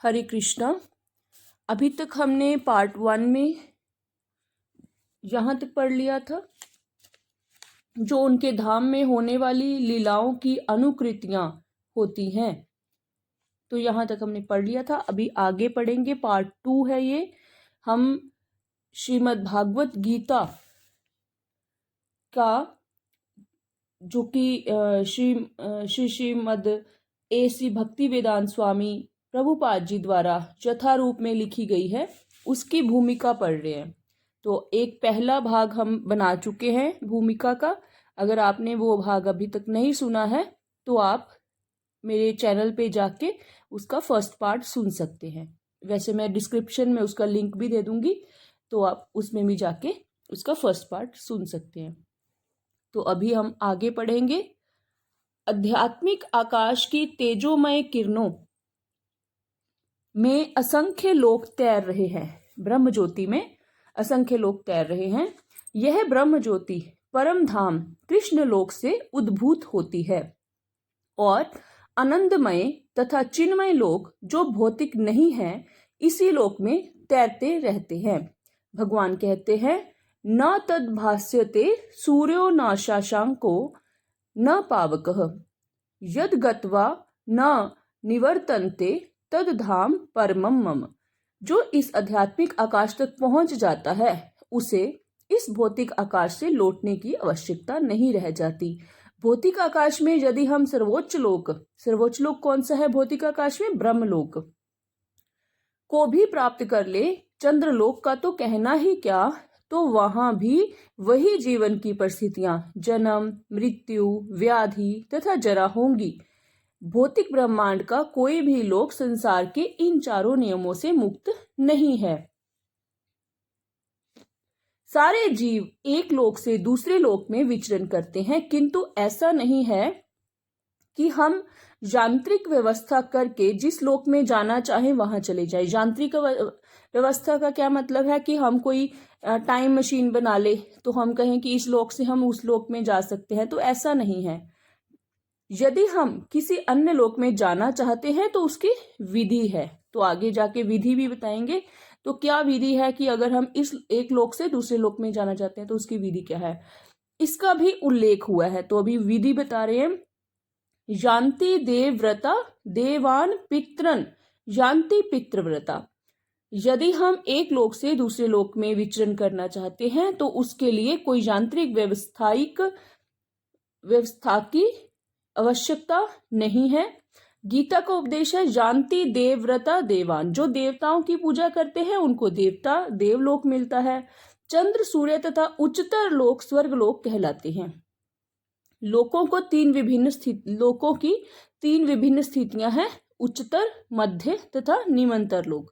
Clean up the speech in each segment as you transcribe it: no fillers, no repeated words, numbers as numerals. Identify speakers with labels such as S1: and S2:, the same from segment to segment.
S1: हरे कृष्णा। अभी तक हमने पार्ट 1 में यहाँ तक पढ़ लिया था जो उनके धाम में होने वाली लीलाओं की अनुकृतियाँ होती हैं। तो यहाँ तक हमने पढ़ लिया था। अभी आगे पढ़ेंगे, पार्ट 2 है ये। हम श्रीमद् भागवत गीता का जो कि श्रीमद् A.C. भक्ति वेदांत स्वामी प्रभुपाद जी द्वारा यथारूप में लिखी गई है, उसकी भूमिका पढ़ रहे हैं। तो एक पहला भाग हम बना चुके हैं भूमिका का। अगर आपने वो भाग अभी तक नहीं सुना है तो आप मेरे चैनल पे जाके उसका फर्स्ट पार्ट सुन सकते हैं। वैसे मैं डिस्क्रिप्शन में उसका लिंक भी दे दूंगी, तो आप उसमें भी जाके उसका फर्स्ट पार्ट सुन सकते हैं। तो अभी हम आगे पढ़ेंगे। आध्यात्मिक आकाश की तेजोमय किरणों में असंख्य लोग तैर रहे हैं। ब्रह्म ज्योति में असंख्य लोग तैर रहे हैं। यह ब्रह्म ज्योति परम धाम कृष्ण लोक से उद्भूत होती है और आनंदमय तथा चिन्मय लोग जो भौतिक नहीं है इसी लोक में तैरते रहते हैं। भगवान कहते हैं, न तद भास्यते सूर्यो न शशांको न पावकः यद गत्वा न निवर्तन्ते तद धाम परमम मम। जो इस आध्यात्मिक आकाश तक पहुंच जाता है उसे इस भौतिक आकाश से लौटने की आवश्यकता नहीं रह जाती। भौतिक आकाश में यदि हम सर्वोच्च लोक कौन सा है भौतिक आकाश में? ब्रह्मलोक को भी प्राप्त कर ले, चंद्रलोक का तो कहना ही क्या, तो वहां भी वही जीवन की परिस्थितियां जन्म, मृत्यु, व्याधि तथा जरा होंगी। भौतिक ब्रह्मांड का कोई भी लोक संसार के इन चारों नियमों से मुक्त नहीं है। सारे जीव एक लोक से दूसरे लोक में विचरण करते हैं, किंतु ऐसा नहीं है कि हम यांत्रिक व्यवस्था करके जिस लोक में जाना चाहे वहां चले जाए। यांत्रिक व्यवस्था का क्या मतलब है कि हम कोई टाइम मशीन बना ले तो हम कहें कि इस लोक से हम उस लोक में जा सकते हैं, तो ऐसा नहीं है। यदि हम किसी अन्य लोक में जाना चाहते हैं तो उसकी विधि है, तो आगे जाके विधि भी बताएंगे। तो क्या विधि है कि अगर हम इस एक लोक से दूसरे लोक में जाना चाहते हैं तो उसकी विधि क्या है, इसका भी उल्लेख हुआ है। तो अभी विधि बता रहे हैं। यान्ति देवव्रता देवान पितरन यान्ति पितृव्रता। यदि हम एक लोक से दूसरे लोक में विचरण करना चाहते हैं तो उसके लिए कोई यांत्रिक व्यवस्था की आवश्यकता नहीं है। गीता का उपदेश है, यान्ति देवव्रता देवान। जो देवताओं की पूजा करते हैं उनको देवलोक मिलता है। चंद्र, सूर्य तथा उच्चतर लोक स्वर्गलोक कहलाते हैं। लोकों की तीन विभिन्न स्थितियां हैं, उच्चतर, मध्य तथा निम्नतर लोक।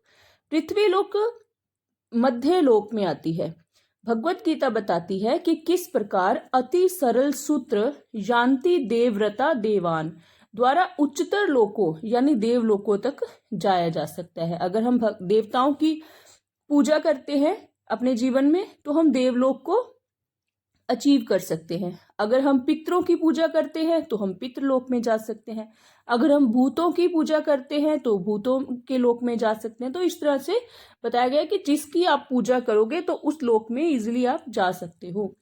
S1: पृथ्वी लोक मध्य लोक में आती है। भगवत गीता बताती है कि किस प्रकार अति सरल सूत्र यान्ति देवव्रता देवान द्वारा उच्चतर लोकों यानी देवलोकों तक जाया जा सकता है। अगर हम देवताओं की पूजा करते हैं अपने जीवन में तो हम देवलोक को अचीव कर सकते हैं। अगर हम पितरों की पूजा करते हैं तो हम पितृलोक में जा सकते हैं। अगर हम भूतों की पूजा करते हैं तो भूतों के लोक में जा सकते हैं। तो इस तरह से बताया गया कि जिसकी आप पूजा करोगे तो उस लोक में इजीली आप जा सकते हो।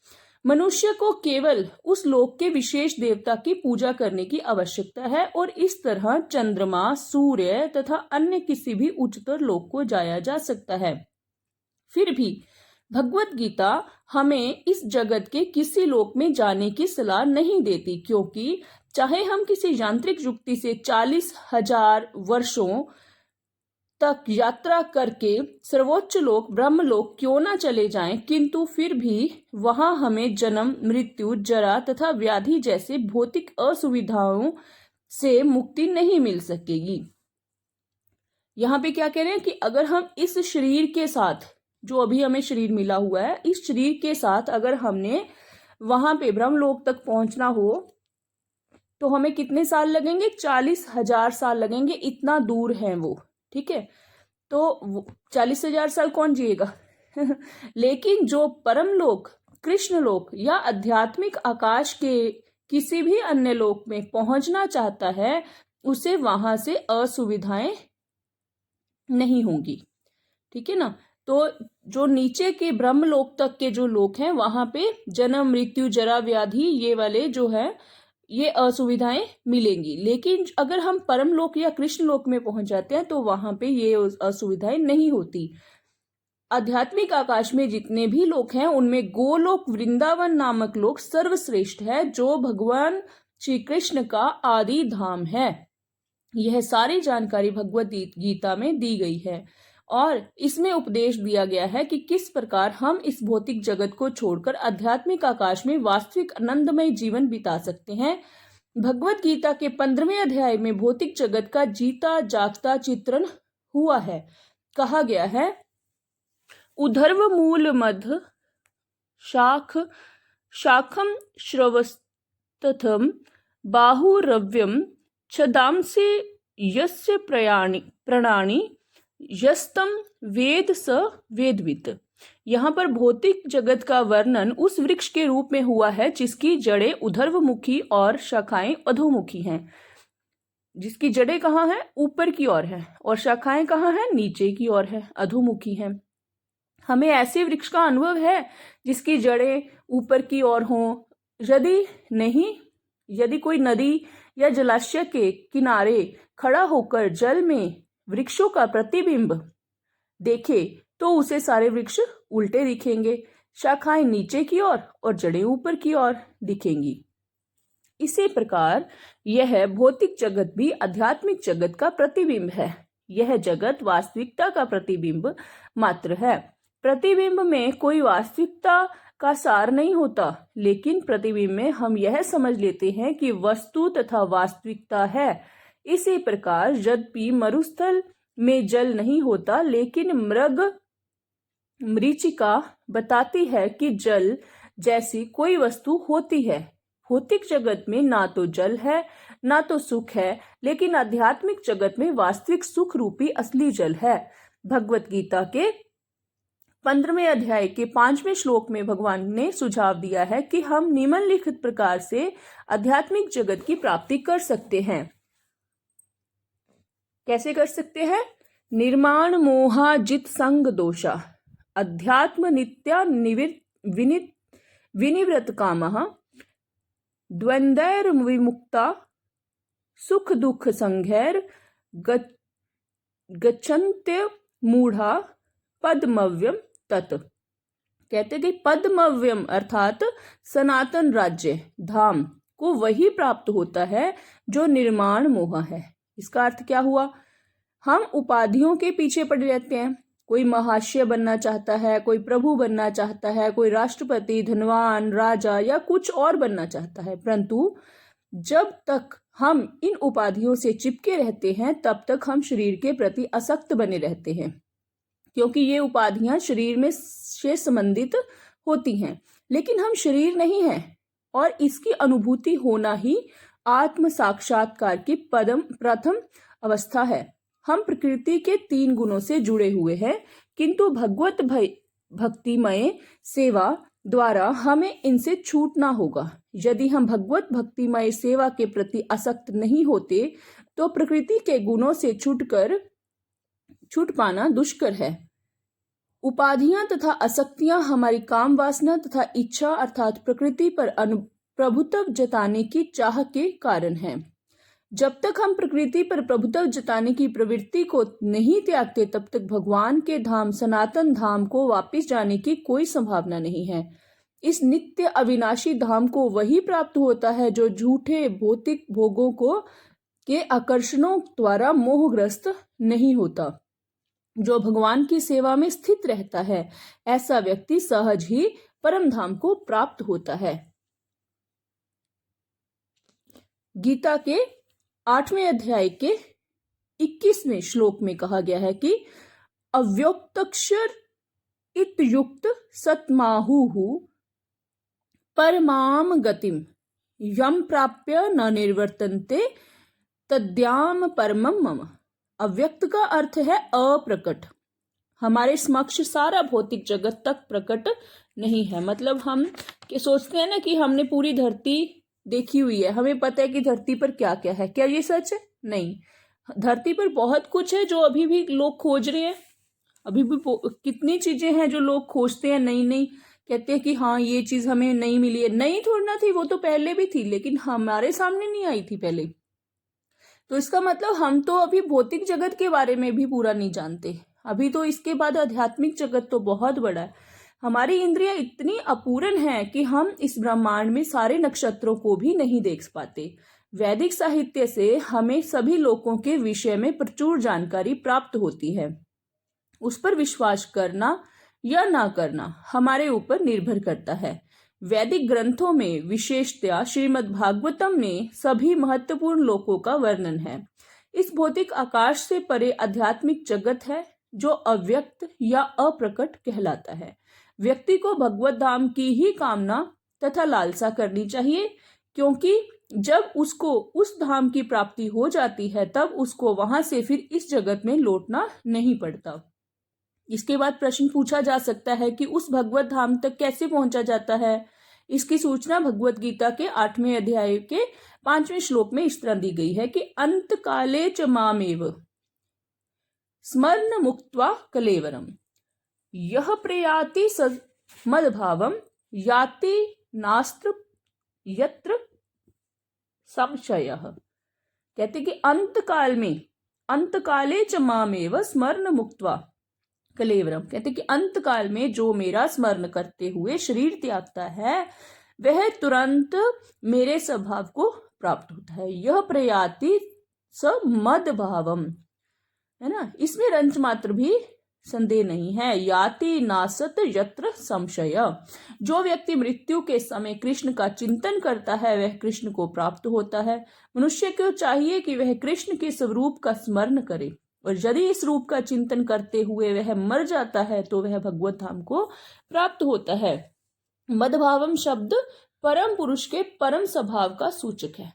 S1: मनुष्य को केवल उस लोक के विशेष देवता की पूजा करने की आवश्यकता है और इस तरह चंद्रमा, सूर्य तथा अन्य किसी भी उच्चतर लोक को जाया जा सकता है। फिर भी भगवत गीता हमें इस जगत के किसी लोक में जाने की सलाह नहीं देती, क्योंकि चाहे हम किसी यांत्रिक युक्ति से 40,000 वर्षों तक यात्रा करके सर्वोच्च लोक ब्रह्मलोक क्यों ना चले जाएं, किंतु फिर भी वहां हमें जन्म, मृत्यु, जरा तथा व्याधि जैसे भौतिक असुविधाओं से मुक्ति नहीं मिल सकेगी। यहाँ पे क्या कह रहे हैं कि अगर हम इस शरीर के साथ, जो अभी हमें शरीर मिला हुआ है, इस शरीर के साथ अगर हमने वहां पे ब्रह्मलोक तक पहुंचना हो तो हमें कितने साल लगेंगे? 40,000 साल लगेंगे। इतना दूर है वो, ठीक है। तो 40,000 साल कौन जिएगा? लेकिन जो परम लोक, कृष्ण लोक या आध्यात्मिक आकाश के किसी भी अन्य लोक में पहुंचना चाहता है उसे वहां से असुविधाएं नहीं होंगी। ठीक है ना। तो जो नीचे के ब्रह्मलोक तक के जो लोग हैं वहां पे जन्म मृत्यु जरा व्याधि ये वाले जो है ये असुविधाएं मिलेंगी, लेकिन अगर हम परम लोक या कृष्ण लोक में पहुंच जाते हैं तो वहां पे ये असुविधाएं नहीं होती। आध्यात्मिक आकाश में जितने भी लोक हैं उनमें गोलोक वृंदावन नामक लोक सर्वश्रेष्ठ है, जो भगवान श्री कृष्ण का आदि धाम है। यह सारी जानकारी भगवत गीता में दी गई है और इसमें उपदेश दिया गया है कि किस प्रकार हम इस भौतिक जगत को छोड़कर आध्यात्मिक आकाश में वास्तविक आनंदमय जीवन बिता सकते हैं। भगवत गीता के 15वें अध्याय में भौतिक जगत का जीता जागता चित्रण हुआ है। कहा गया है, उधर्व मूल मध्य शाखम श्रवस्तथम बाहुरव्यम छदांसे यस्य प्रणानी यस्तम वेद स वेदवित। यहाँ पर भौतिक जगत का वर्णन उस वृक्ष के रूप में हुआ है जिसकी जड़ें ऊर्ध्वमुखी और शाखाएं अधोमुखी हैं। जिसकी जड़ें कहाँ है? ऊपर की ओर है, और शाखाएं कहाँ है? नीचे की ओर है, अधोमुखी है। हमें ऐसे वृक्ष का अनुभव है जिसकी जड़ें ऊपर की ओर हों? यदि नहीं, यदि कोई नदी या जलाशय के किनारे खड़ा होकर जल में वृक्षों का प्रतिबिंब देखे तो उसे सारे वृक्ष उल्टे दिखेंगे, शाखाएं नीचे की ओर और जड़ें ऊपर की ओर दिखेंगी। इसी प्रकार यह भौतिक जगत भी आध्यात्मिक जगत का प्रतिबिंब है। यह जगत वास्तविकता का प्रतिबिंब मात्र है। प्रतिबिंब में कोई वास्तविकता का सार नहीं होता, लेकिन प्रतिबिंब में हम यह समझ लेते हैं कि वस्तु तथा वास्तविकता है। इसी प्रकार यद्यपि मरुस्थल में जल नहीं होता, लेकिन मरीचिका बताती है कि जल जैसी कोई वस्तु होती है। भौतिक जगत में ना तो जल है ना तो सुख है, लेकिन आध्यात्मिक जगत में वास्तविक सुख रूपी असली जल है। भगवत गीता के 15वें अध्याय के 5वें श्लोक में भगवान ने सुझाव दिया है कि हम निम्नलिखित प्रकार से आध्यात्मिक जगत की प्राप्ति कर सकते हैं। कैसे कर सकते हैं? निर्माण मोहाजित संग दोषा अध्यात्म नित्या विनिवृत कामः द्वंद्वैर विमुक्ता सुख दुख संघैर गच्छन्त्य मूढ़ा पद्मव्यम तत्। कहते कि पद्मव्यम अर्थात सनातन राज्य धाम को वही प्राप्त होता है जो निर्माण मोह है। इसका अर्थ क्या हुआ? हम उपाधियों के पीछे पड़े रहते हैं। कोई महाशय बनना चाहता है, कोई प्रभु बनना चाहता है, कोई राष्ट्रपति, धनवान, राजा या कुछ और बनना चाहता है, परंतु जब तक हम इन उपाधियों से चिपके रहते हैं तब तक हम शरीर के प्रति आसक्त बने रहते हैं, क्योंकि ये उपाधियां शरीर में से संबंधित होती हैं। लेकिन हम शरीर नहीं हैं और इसकी अनुभूति होना ही आत्म साक्षात्कार की प्रथम अवस्था है। हम प्रकृति के 3 गुणों से जुड़े हुए हैं, किंतु भगवत भक्तिमय सेवा द्वारा हमें इनसे छूटना होगा। यदि हम भगवत भक्तिमय सेवा के प्रति आसक्त नहीं होते तो प्रकृति के गुणों से छूट पाना दुष्कर है। उपाधियां तथा आसक्तियां हमारी काम वासना तथा इच्छा अर्थात प्रकृति पर प्रभुत्व जताने की चाह के कारण है। जब तक हम प्रकृति पर प्रभुत्व जताने की प्रवृत्ति को नहीं त्यागते तब तक भगवान के धाम सनातन धाम को वापस जाने की कोई संभावना नहीं है। इस नित्य अविनाशी धाम को वही प्राप्त होता है जो झूठे भौतिक भोगों के आकर्षणों द्वारा मोहग्रस्त नहीं होता। जो भगवान की सेवा में स्थित रहता है, ऐसा व्यक्ति सहज ही परम धाम को प्राप्त होता है। गीता के 8वें अध्याय के 21वें श्लोक में कहा गया है कि अव्यक्तक्षर इत्युक्त सत्माहुः परमाम गतिम यम प्राप्य न निर्वर्तन्ते तद्याम परमम मम। अव्यक्त का अर्थ है अप्रकट। हमारे समक्ष सारा भौतिक जगत तक प्रकट नहीं है। मतलब हम कि सोचते हैं ना कि हमने पूरी धरती देखी हुई है, हमें पता है कि धरती पर क्या क्या है। क्या ये सच है? नहीं। धरती पर बहुत कुछ है जो अभी भी लोग खोज रहे हैं। अभी भी कितनी चीजें हैं जो लोग खोजते हैं, नई नई, कहते हैं कि हाँ ये चीज हमें नहीं मिली है। नहीं थोड़ी ना थी, वो तो पहले भी थी, लेकिन हमारे सामने नहीं आई थी पहले। तो इसका मतलब हम तो अभी भौतिक जगत के बारे में भी पूरा नहीं जानते। अभी तो इसके बाद आध्यात्मिक जगत तो बहुत बड़ा है। हमारी इंद्रियां इतनी अपूर्ण है कि हम इस ब्रह्मांड में सारे नक्षत्रों को भी नहीं देख पाते। वैदिक साहित्य से हमें सभी लोकों के विषय में प्रचुर जानकारी प्राप्त होती है। उस पर विश्वास करना या ना करना हमारे ऊपर निर्भर करता है। वैदिक ग्रंथों में विशेषतया श्रीमद् भागवतम में सभी महत्वपूर्ण लोकों का वर्णन है। इस भौतिक आकाश से परे आध्यात्मिक जगत है जो अव्यक्त या अप्रकट कहलाता है। व्यक्ति को भगवत धाम की ही कामना तथा लालसा करनी चाहिए, क्योंकि जब उसको उस धाम की प्राप्ति हो जाती है तब उसको वहां से फिर इस जगत में लौटना नहीं पड़ता। इसके बाद प्रश्न पूछा जा सकता है कि उस भगवत धाम तक कैसे पहुंचा जाता है। इसकी सूचना भगवत गीता के 8वें अध्याय के 5वें श्लोक में इस तरह दी गई है कि अंत काले च मामेव स्मरण मुक्त्वा कलेवरम यह प्रयाति मदभावम याति नास्त्र यत्र संशयः। कहते कि अंत काल में, अंत काले च मामेव स्मरण मुक्त्वा कलेवरम, कहते कि अंत काल में जो मेरा स्मरण करते हुए शरीर त्यागता है वह तुरंत मेरे स्वभाव को प्राप्त होता है। यह प्रयाति स मद भावम, है ना, इसमें रंच मात्र भी संदेह नहीं है। याति नासत यत्र संशय, जो व्यक्ति मृत्यु के समय कृष्ण का चिंतन करता है वह कृष्ण को प्राप्त होता है। मनुष्य को चाहिए कि वह कृष्ण के स्वरूप का स्मरण करे, और यदि इस रूप का चिंतन करते हुए वह मर जाता है तो वह भगवत धाम को प्राप्त होता है। मदभावम शब्द परम पुरुष के परम स्वभाव का सूचक है।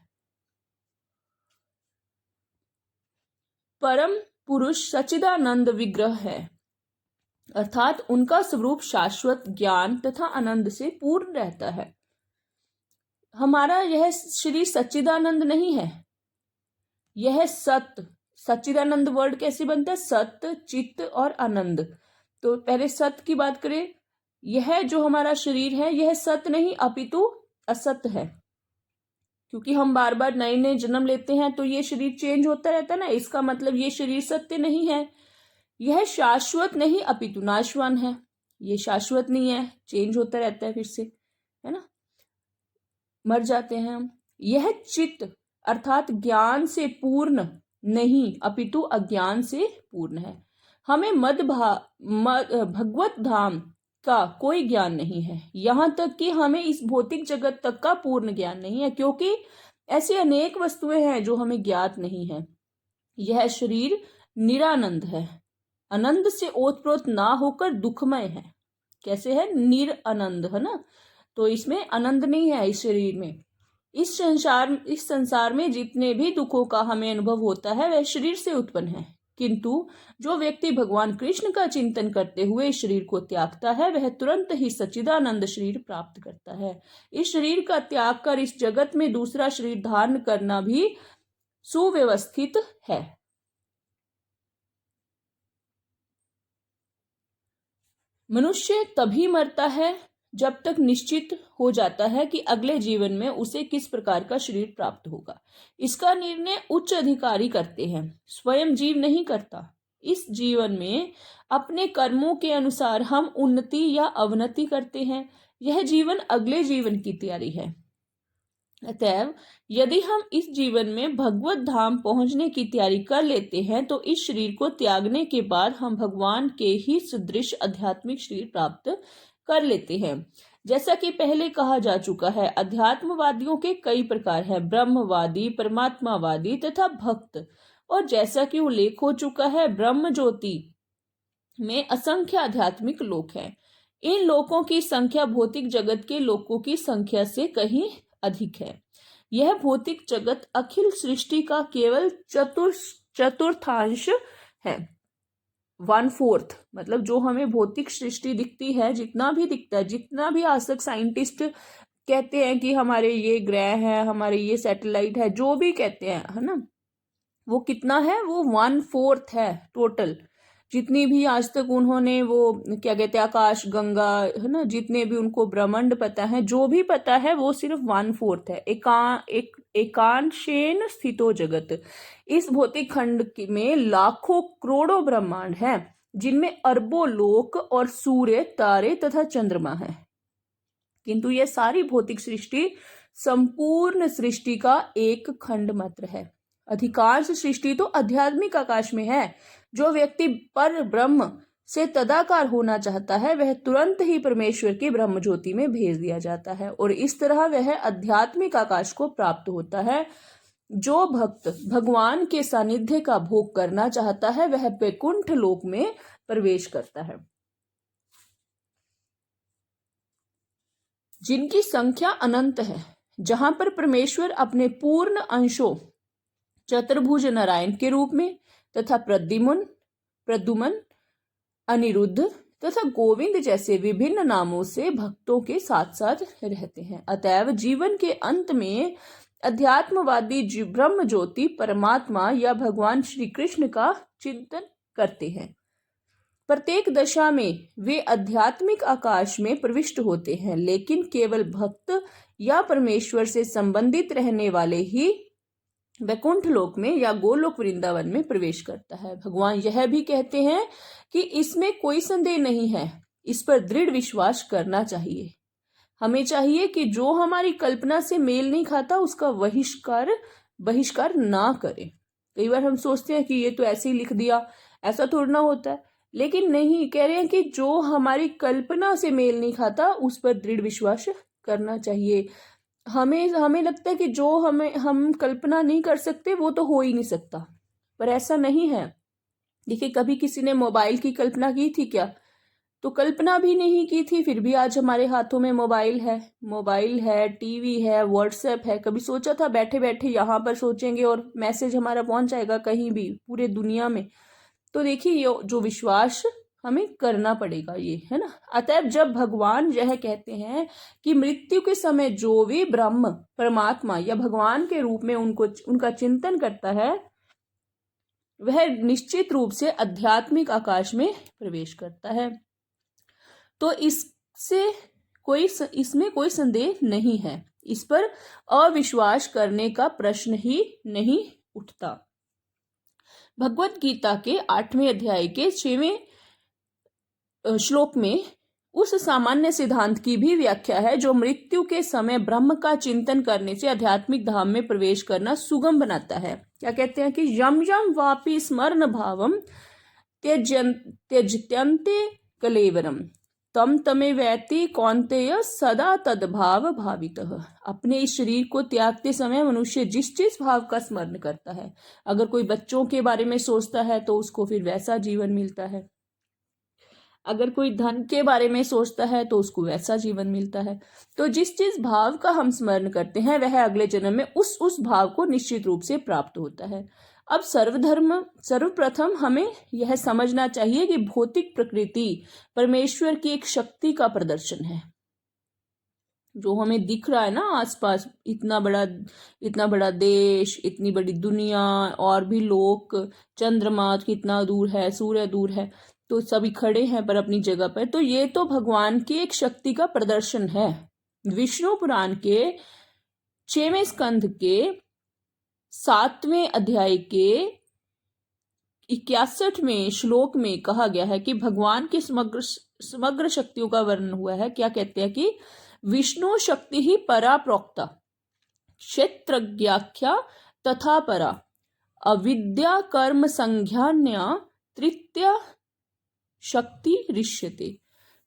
S1: परम पुरुष सच्चिदानंद विग्रह है, अर्थात उनका स्वरूप शाश्वत ज्ञान तथा आनंद से पूर्ण रहता है। हमारा यह शरीर सच्चिदानंद नहीं है, यह सत्य। सच्चिदानंद वर्ड कैसे बनता है? सत्य, चित्त और आनंद। तो पहले सत्य की बात करें, यह जो हमारा शरीर है यह सत्य नहीं अपितु असत्य है, क्योंकि हम बार बार नए नए जन्म लेते हैं तो ये शरीर चेंज होता रहता है ना। इसका मतलब ये शरीर सत्य नहीं है। यह शाश्वत नहीं अपितु नाशवान है। ये शाश्वत नहीं है, चेंज होता रहता है फिर से, है ना, मर जाते हैं हम। यह चित्त अर्थात ज्ञान से पूर्ण नहीं अपितु अज्ञान से पूर्ण है। हमें भगवत धाम का कोई ज्ञान नहीं है, यहाँ तक कि हमें इस भौतिक जगत तक का पूर्ण ज्ञान नहीं है, क्योंकि ऐसी अनेक वस्तुएं हैं जो हमें ज्ञात नहीं है। यह शरीर निरानंद है, आनंद से ओतप्रोत ना होकर दुखमय है। कैसे है? निरानंद, है ना, तो इसमें आनंद नहीं है इस शरीर में। इस संसार में जितने भी दुखों का हमें अनुभव होता है वह शरीर से उत्पन्न है, किंतु जो व्यक्ति भगवान कृष्ण का चिंतन करते हुए इस शरीर को त्यागता है वह तुरंत ही सच्चिदानंद शरीर प्राप्त करता है। इस शरीर का त्याग कर इस जगत में दूसरा शरीर धारण करना भी सुव्यवस्थित है। मनुष्य तभी मरता है जब तक निश्चित हो जाता है कि अगले जीवन में उसे किस प्रकार का शरीर प्राप्त होगा। इसका निर्णय उच्च अधिकारी करते हैं, स्वयं जीव नहीं करता। इस जीवन में अपने कर्मों के अनुसार हम उन्नति या अवनति करते हैं। यह जीवन अगले जीवन की तैयारी है। अतएव यदि हम इस जीवन में भगवत धाम पहुंचने की तैयारी कर लेते हैं तो इस शरीर को त्यागने के बाद हम भगवान के ही सदृश आध्यात्मिक शरीर प्राप्त कर लेते हैं। जैसा कि पहले कहा जा चुका है, अध्यात्मवादियों के कई प्रकार हैं, ब्रह्मवादी, परमात्मावादी तथा भक्त। और जैसा कि उल्लेख हो चुका है, ब्रह्म ज्योति में असंख्य आध्यात्मिक लोक हैं। इन लोकों की संख्या भौतिक जगत के लोकों की संख्या से कहीं अधिक है। यह भौतिक जगत अखिल सृष्टि का केवल चतुर्थांश है, 1/4। मतलब जो हमें भौतिक सृष्टि दिखती है, जितना भी दिखता है, जितना भी आज तक साइंटिस्ट कहते हैं कि हमारे ये ग्रह है, हमारे ये सैटेलाइट है, जो भी कहते हैं, है ना, वो कितना है, वो 1/4 है टोटल। जितनी भी आज तक उन्होंने वो क्या कहते हैं आकाश गंगा है ना, जितने भी उनको ब्रह्मांड पता है, जो भी पता है वो सिर्फ 1/4 है। एकांशेन स्थितो जगत। इस भौतिक खंड में लाखों करोड़ों ब्रह्मांड हैं, जिनमें अरबों लोक और सूर्य, तारे तथा चंद्रमा है। किंतु यह सारी भौतिक सृष्टि संपूर्ण सृष्टि का एक खंड मात्र है। अधिकांश सृष्टि तो आध्यात्मिक आकाश में है। जो व्यक्ति पर ब्रह्म से तदाकार होना चाहता है, वह तुरंत ही परमेश्वर की ब्रह्म ज्योति में भेज दिया जाता है और इस तरह वह आध्यात्मिक आकाश को प्राप्त होता है। जो भक्त भगवान के सानिध्य का भोग करना चाहता है, वह वैकुंठ लोक में प्रवेश करता है, जिनकी संख्या अनंत है, जहां पर परमेश्वर अपने पूर्ण अंशों चतुर्भुज नारायण के रूप में तथा प्रद्युमन, अनिरुद्ध तथा गोविंद जैसे विभिन्न नामों से भक्तों के साथ साथ रहते हैं। अतएव जीवन के अंत में अध्यात्मवादी ब्रह्म ज्योति परमात्मा या भगवान श्री कृष्ण का चिंतन करते हैं। प्रत्येक दशा में वे आध्यात्मिक आकाश में प्रविष्ट होते हैं, लेकिन केवल भक्त या परमेश्वर से संबंधित रहने वाले ही वैकुंठ लोक में या गोलोक वृंदावन में प्रवेश करता है। भगवान यह भी कहते हैं कि इसमें कोई संदेह नहीं है, इस पर दृढ़ विश्वास करना चाहिए। हमें चाहिए कि जो हमारी कल्पना से मेल नहीं खाता उसका बहिष्कार ना करें। कई बार हम सोचते हैं कि ये तो ऐसे ही लिख दिया, ऐसा थोड़ा ना होता है, लेकिन नहीं, कह रहे हैं कि जो हमारी कल्पना से मेल नहीं खाता उस पर दृढ़ विश्वास करना चाहिए। हमें लगता है कि जो हम कल्पना नहीं कर सकते वो तो हो ही नहीं सकता, पर ऐसा नहीं है। देखिए, कभी किसी ने मोबाइल की कल्पना की थी क्या? तो कल्पना भी नहीं की थी, फिर भी आज हमारे हाथों में मोबाइल है, टीवी है, व्हाट्सएप है। कभी सोचा था बैठे बैठे यहाँ पर सोचेंगे और मैसेज हमारा पहुंच जाएगा कहीं भी पूरे दुनिया में? तो देखिए, ये जो विश्वास हमें करना पड़ेगा, ये है ना। अतएव जब भगवान यह कहते हैं कि मृत्यु के समय जो भी ब्रह्म परमात्मा या भगवान के रूप में उनका चिंतन करता है, वह निश्चित रूप से आध्यात्मिक आकाश में प्रवेश करता है। तो इसमें कोई संदेह नहीं है, इस पर अविश्वास करने का प्रश्न ही नहीं उठता। भगवत गीता के 8वें अध्याय के 6वें श्लोक में उस सामान्य सिद्धांत की भी व्याख्या है जो मृत्यु के समय ब्रह्म का चिंतन करने से आध्यात्मिक धाम में प्रवेश करना सुगम बनाता है। क्या कहते हैं कि यम यम वापि स्मरण भावम त्यजत्यन्ते कलेवरम तम तमे वैति कौन्तेय सदा तद्भाव भावितः। अपने इस शरीर को त्यागते समय मनुष्य जिस जिस भाव का स्मरण करता है, अगर कोई बच्चों के बारे में सोचता है तो उसको फिर वैसा जीवन मिलता है, अगर कोई धन के बारे में सोचता है तो उसको वैसा जीवन मिलता है। तो जिस जिस भाव का हम स्मरण करते हैं वह अगले जन्म में उस भाव को निश्चित रूप से प्राप्त होता है। अब सर्वप्रथम हमें यह समझना चाहिए कि भौतिक प्रकृति परमेश्वर की एक शक्ति का प्रदर्शन है। जो हमें दिख रहा है ना आसपास, इतना बड़ा देश, इतनी बड़ी दुनिया, और भी लोग, चंद्रमा कितना दूर है, सूर्य दूर है, तो सभी खड़े हैं पर अपनी जगह पर, तो ये तो भगवान की एक शक्ति का प्रदर्शन है। विष्णु पुराण के 6वें स्कंध के 7वें अध्याय के 61वें श्लोक में कहा गया है कि भगवान की समग्र शक्तियों का वर्णन हुआ है। क्या कहते हैं कि विष्णु शक्ति ही परा प्रोक्ता क्षेत्रज्ञाख्या तथा परा अविद्या कर्म संज्ञान्या तृतीय शक्ति ऋष्यते।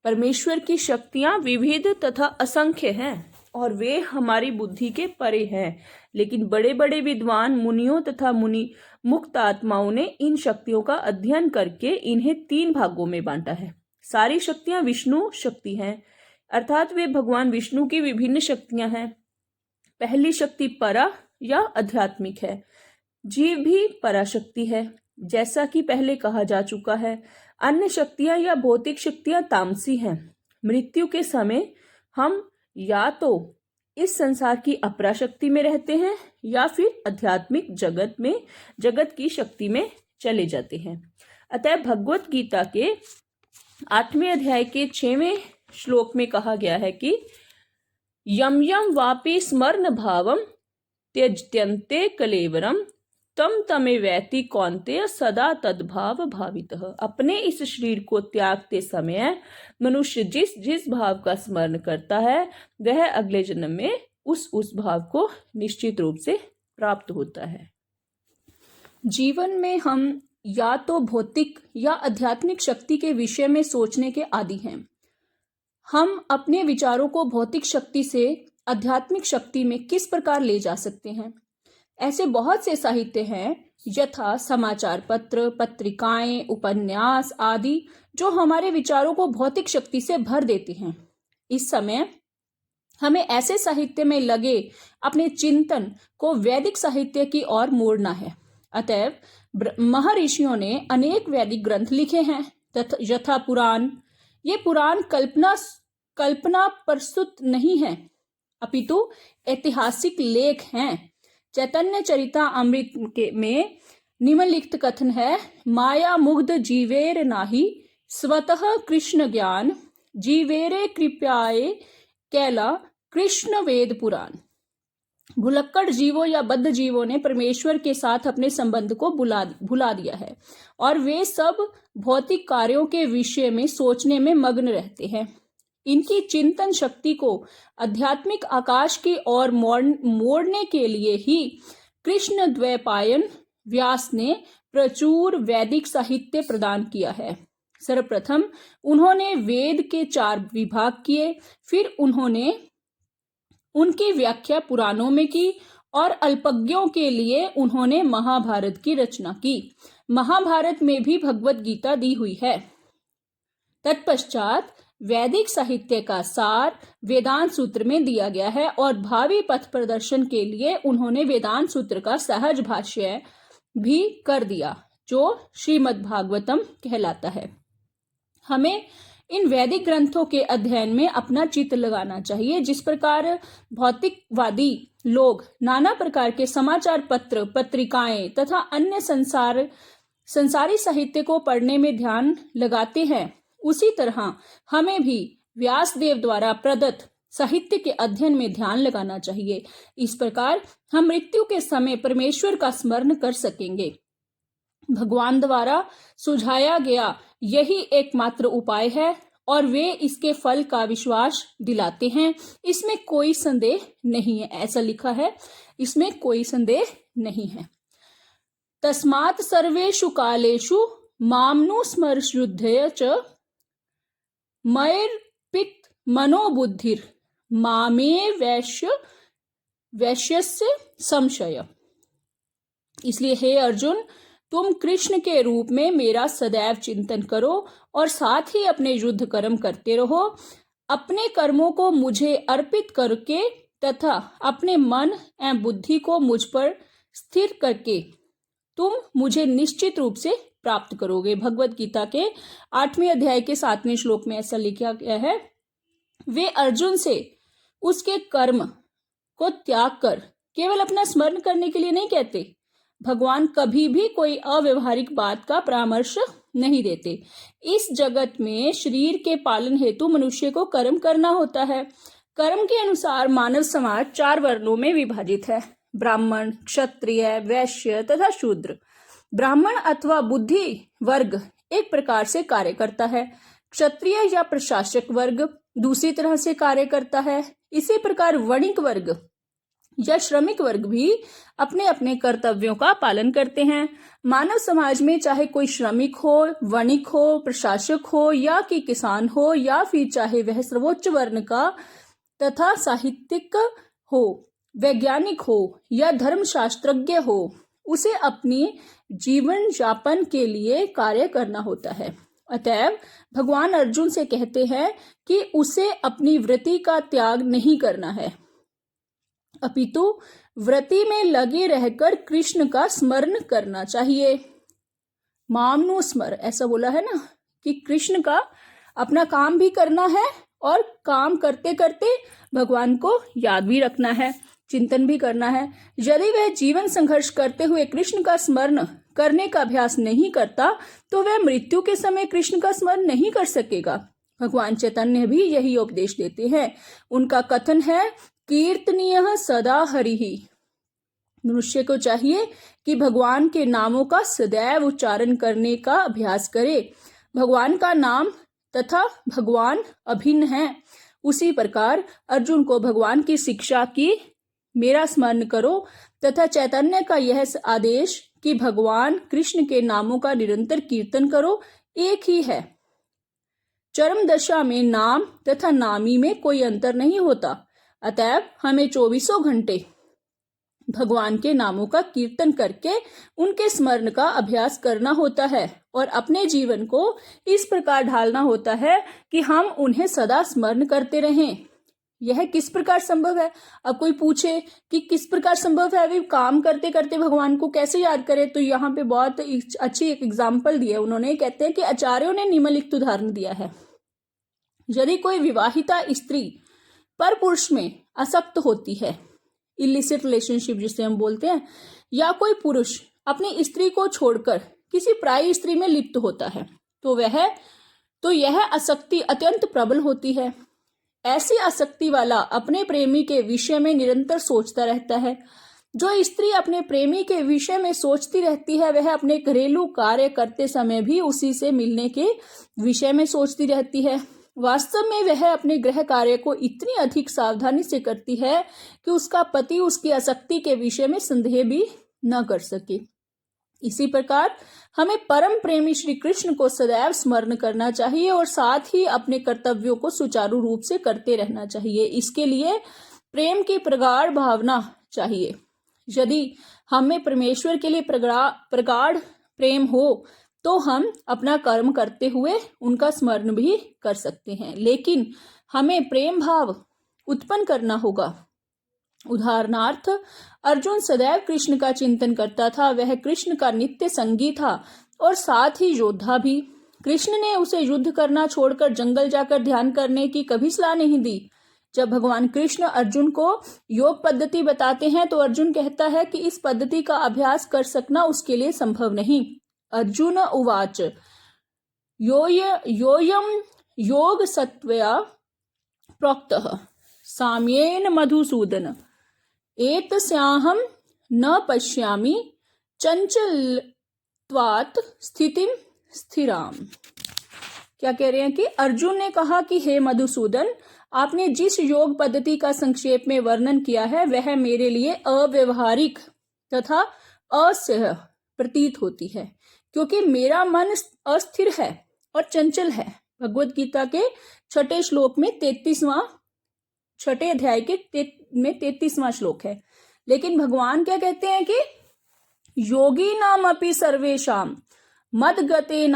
S1: परमेश्वर की शक्तियां विविध तथा असंख्य हैं और वे हमारी बुद्धि के परे हैं, लेकिन बड़े बड़े विद्वान मुनियों तथा मुक्त आत्माओं ने इन शक्तियों का अध्ययन करके इन्हें 3 भागों में बांटा है। सारी शक्तियां विष्णु शक्ति हैं, अर्थात वे भगवान विष्णु की विभिन्न शक्तियां हैं। पहली शक्ति परा या आध्यात्मिक है। जीव भी पराशक्ति है, जैसा कि पहले कहा जा चुका है। अन्य शक्तियां या भौतिक शक्तियां तामसी हैं। मृत्यु के समय हम या तो इस संसार की अपराशक्ति में रहते हैं या फिर आध्यात्मिक जगत की शक्ति में चले जाते हैं। अतः भगवत गीता के 8वें अध्याय के 6वें श्लोक में कहा गया है कि यम यम वापि स्मरण भावम त्यजत्यन्ते कलेवरम तम तमे वैति कौन्तेय सदा तद्भाव भावितः। अपने इस शरीर को त्यागते समय मनुष्य जिस जिस भाव का स्मरण करता है वह अगले जन्म में उस भाव को निश्चित रूप से प्राप्त होता है। जीवन में हम या तो भौतिक या आध्यात्मिक शक्ति के विषय में सोचने के आदी हैं। हम अपने विचारों को भौतिक शक्ति से आध्यात्मिक शक्ति में किस प्रकार ले जा सकते हैं? ऐसे बहुत से साहित्य हैं, यथा समाचार पत्र, पत्रिकाएं, उपन्यास आदि, जो हमारे विचारों को भौतिक शक्ति से भर देती हैं। इस समय हमें ऐसे साहित्य में लगे अपने चिंतन को वैदिक साहित्य की ओर मोड़ना है। अतएव महर्षियों ने अनेक वैदिक ग्रंथ लिखे हैं, यथा पुराण। ये पुराण कल्पना प्रस्तुत नहीं है, अपितु ऐतिहासिक लेख हैं। चैतन्य चरितामृत में निम्नलिखित कथन है, माया मुग्ध जीवेर नाही स्वतः कृष्ण ज्ञान, जीवेरे कृपयाए कैला कृष्ण वेद पुराण। भुलक्कड़ जीवों या बद्ध जीवों ने परमेश्वर के साथ अपने संबंध को भुला दिया है और वे सब भौतिक कार्यों के विषय में सोचने में मग्न रहते हैं। इनकी चिंतन शक्ति को आध्यात्मिक आकाश की ओर मोड़ने के लिए ही कृष्ण द्वैपायन व्यास ने प्रचुर वैदिक साहित्य प्रदान किया है। सर्वप्रथम उन्होंने वेद के 4 विभाग किए, फिर उन्होंने उनकी व्याख्या पुराणों में की और अल्पज्ञों के लिए उन्होंने महाभारत की रचना की। महाभारत में भी भगवत गीता दी हुई है। तत्पश्चात वैदिक साहित्य का सार वेदांत सूत्र में दिया गया है और भावी पथ प्रदर्शन के लिए उन्होंने वेदांत सूत्र का सहज भाष्य भी कर दिया, जो श्रीमद् भागवतम कहलाता है। हमें इन वैदिक ग्रंथों के अध्ययन में अपना चित्त लगाना चाहिए। जिस प्रकार भौतिकवादी लोग नाना प्रकार के समाचार पत्र, पत्रिकाएं तथा अन्य संसारी साहित्य को पढ़ने में ध्यान लगाते हैं, उसी तरह हमें भी व्यासदेव द्वारा प्रदत्त साहित्य के अध्ययन में ध्यान लगाना चाहिए। इस प्रकार हम मृत्यु के समय परमेश्वर का स्मरण कर सकेंगे। भगवान द्वारा सुझाया गया यही एकमात्र उपाय है और वे इसके फल का विश्वास दिलाते हैं। इसमें कोई संदेह नहीं है। ऐसा लिखा है, इसमें कोई संदेह नहीं है। तस्मात् सर्वेषु कालेषु मामनु स्मरशुद्धय च मयर्पित मनोबुद्धिर मामे वैश्यस्य संशय। इसलिए हे अर्जुन, तुम कृष्ण के रूप में मेरा सदैव चिंतन करो और साथ ही अपने युद्ध कर्म करते रहो। अपने कर्मों को मुझे अर्पित करके तथा अपने मन एवं बुद्धि को मुझ पर स्थिर करके तुम मुझे निश्चित रूप से प्राप्त करोगे। भगवत गीता के 8वें अध्याय के 7वें श्लोक में ऐसा लिखा गया है, वे अर्जुन से उसके कर्म को त्याग कर केवल अपना स्मरण करने के लिए नहीं कहते। भगवान कभी भी कोई अव्यवहारिक बात का परामर्श नहीं देते। इस जगत में शरीर के पालन हेतु मनुष्य को कर्म करना होता है। कर्म के अनुसार मानव समाज 4 वर्णों में विभाजित है, ब्राह्मण, क्षत्रिय, वैश्य तथा शूद्र। ब्राह्मण अथवा बुद्धि वर्ग एक प्रकार से कार्य करता है, क्षत्रिय या प्रशासक वर्ग दूसरी तरह से कार्य करता है। इसी प्रकार वणिक वर्ग या श्रमिक वर्ग भी अपने अपने कर्तव्यों का पालन करते हैं। मानव समाज में चाहे कोई श्रमिक हो, वणिक हो, प्रशासक हो या कि किसान हो, या फिर चाहे वह सर्वोच्च वर्ण का तथा साहित्यिक हो, वैज्ञानिक हो या धर्मशास्त्रज्ञ हो, उसे अपनी जीवन यापन के लिए कार्य करना होता है। अतएव भगवान अर्जुन से कहते हैं कि उसे अपनी वृत्ति का त्याग नहीं करना है, अपितु व्रति में लगे रहकर कृष्ण का स्मरण करना चाहिए। मामनु स्मर, ऐसा बोला है ना कि कृष्ण का अपना काम भी करना है और काम करते करते भगवान को याद भी रखना है, चिंतन भी करना है। यदि वह जीवन संघर्ष करते हुए कृष्ण का स्मरण करने का अभ्यास नहीं करता तो वह मृत्यु के समय कृष्ण का स्मरण नहीं कर सकेगा। भगवान चैतन्य भी यही उपदेश देते हैं। उनका कथन है, कीर्तनीयः सदा हरिः। मनुष्य को चाहिए कि भगवान के नामों का सदैव उच्चारण करने का अभ्यास करे। भगवान का नाम तथा भगवान अभिन्न है। उसी प्रकार अर्जुन को भगवान की शिक्षा की मेरा स्मरण करो तथा चैतन्य का यह आदेश कि भगवान कृष्ण के नामों का निरंतर कीर्तन करो एक ही है। चरम दशा में नाम तथा नामी में कोई अंतर नहीं होता। अतएव हमें 24 घंटे भगवान के नामों का कीर्तन करके उनके स्मरण का अभ्यास करना होता है और अपने जीवन को इस प्रकार ढालना होता है कि हम उन्हें सदा स्मरण करते रहें। यह किस प्रकार संभव है? अब कोई पूछे कि किस प्रकार संभव है, अभी काम करते करते भगवान को कैसे याद करें, तो यहाँ पे बहुत अच्छी एक एग्जाम्पल दी है उन्होंने। कहते हैं कि आचार्यों ने निम्नलिखित उदाहरण दिया है। यदि कोई विवाहिता स्त्री पर पुरुष में आसक्त होती है, इलिसिट रिलेशनशिप जिसे हम बोलते हैं, या कोई पुरुष अपनी स्त्री को छोड़कर किसी पराई स्त्री में लिप्त होता है तो यह आसक्ति अत्यंत प्रबल होती है। ऐसी आसक्ति वाला अपने प्रेमी के विषय में निरंतर सोचता रहता है। जो स्त्री अपने प्रेमी के विषय में सोचती रहती है वह अपने घरेलू कार्य करते समय भी उसी से मिलने के विषय में सोचती रहती है। वास्तव में वह अपने गृह कार्य को इतनी अधिक सावधानी से करती है कि उसका पति उसकी आसक्ति के विषय में संदेह भी न कर सके। इसी प्रकार हमें परम प्रेमी श्री कृष्ण को सदैव स्मरण करना चाहिए और साथ ही अपने कर्तव्यों को सुचारू रूप से करते रहना चाहिए। इसके लिए प्रेम की प्रगाढ़ भावना चाहिए। यदि हमें परमेश्वर के लिए प्रगाढ़ प्रेम हो तो हम अपना कर्म करते हुए उनका स्मरण भी कर सकते हैं, लेकिन हमें प्रेम भाव उत्पन्न करना होगा। उदाहरणार्थ, अर्जुन सदैव कृष्ण का चिंतन करता था। वह कृष्ण का नित्य संगी था और साथ ही योद्धा भी। कृष्ण ने उसे युद्ध करना छोड़कर जंगल जाकर ध्यान करने की कभी सलाह नहीं दी। जब भगवान कृष्ण अर्जुन को योग पद्धति बताते हैं तो अर्जुन कहता है कि इस पद्धति का अभ्यास कर सकना उसके लिए संभव नहीं। अर्जुन उवाच योयम योग सत्वया प्रोक्तः साम्येन मधुसूदन एतस्याहं न पश्यामि चंचलत्वात् स्थितिम स्थिराम। क्या कह रहे हैं कि अर्जुन ने कहा कि हे मधुसूदन, आपने जिस योग पद्धति का संक्षेप में वर्णन किया है वह मेरे लिए अव्यवहारिक तथा असह्य प्रतीत होती है, क्योंकि मेरा मन अस्थिर है और चंचल है। भगवत गीता के 6 श्लोक में 6 अध्याय के 33वां श्लोक है। लेकिन भगवान क्या कहते हैं कि योगी नाम अपि सर्वेशाम मदगतेन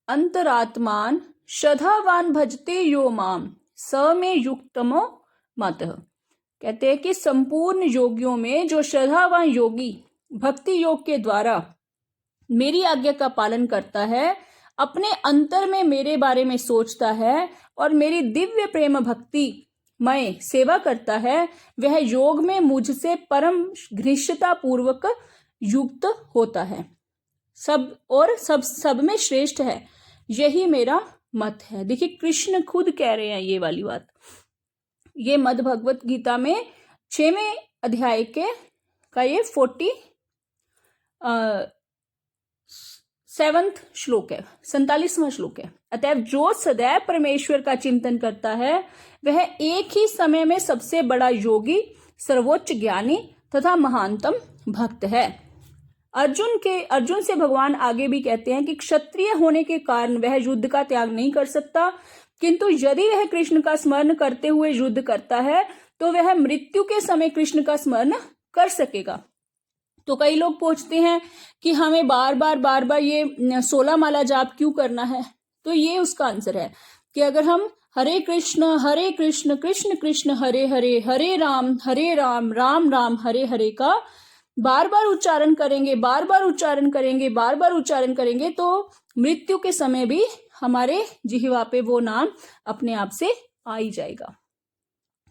S1: अंतरात्मान श्रद्धावान भजते यो माम स में युक्तमो मतः। कहते हैं कि संपूर्ण योगियों में जो श्रद्धावान योगी भक्ति योग के द्वारा मेरी आज्ञा का पालन करता है, अपने अंतर में मेरे बारे में सोचता है और मेरी दिव्य प्रेम भक्ति मैं सेवा करता है, वह योग में मुझसे परम घनिष्ठता पूर्वक युक्त होता है, सब में श्रेष्ठ है। यही मेरा मत है। देखिए, कृष्ण खुद कह रहे हैं ये वाली बात। ये मद भगवत गीता में 6वें अध्याय का ये 47वां श्लोक है, 47वां श्लोक है। अतएव जो सदैव परमेश्वर का चिंतन करता है वह एक ही समय में सबसे बड़ा योगी, सर्वोच्च ज्ञानी तथा महानतम भक्त है। अर्जुन से भगवान आगे भी कहते हैं कि क्षत्रिय होने के कारण वह युद्ध का त्याग नहीं कर सकता, किंतु यदि वह कृष्ण का स्मरण करते हुए युद्ध करता है तो वह मृत्यु के समय कृष्ण का स्मरण कर सकेगा। तो कई लोग पूछते हैं कि हमें बार बार ये 16 माला जाप क्यों करना है? तो ये उसका आंसर है कि अगर हम हरे कृष्ण कृष्ण कृष्ण हरे हरे, हरे राम राम राम हरे हरे का बार बार उच्चारण करेंगे, बार बार उच्चारण करेंगे, बार बार उच्चारण करेंगे तो मृत्यु के समय भी हमारे जिह्वा पे वो नाम अपने आप से आ ही जाएगा।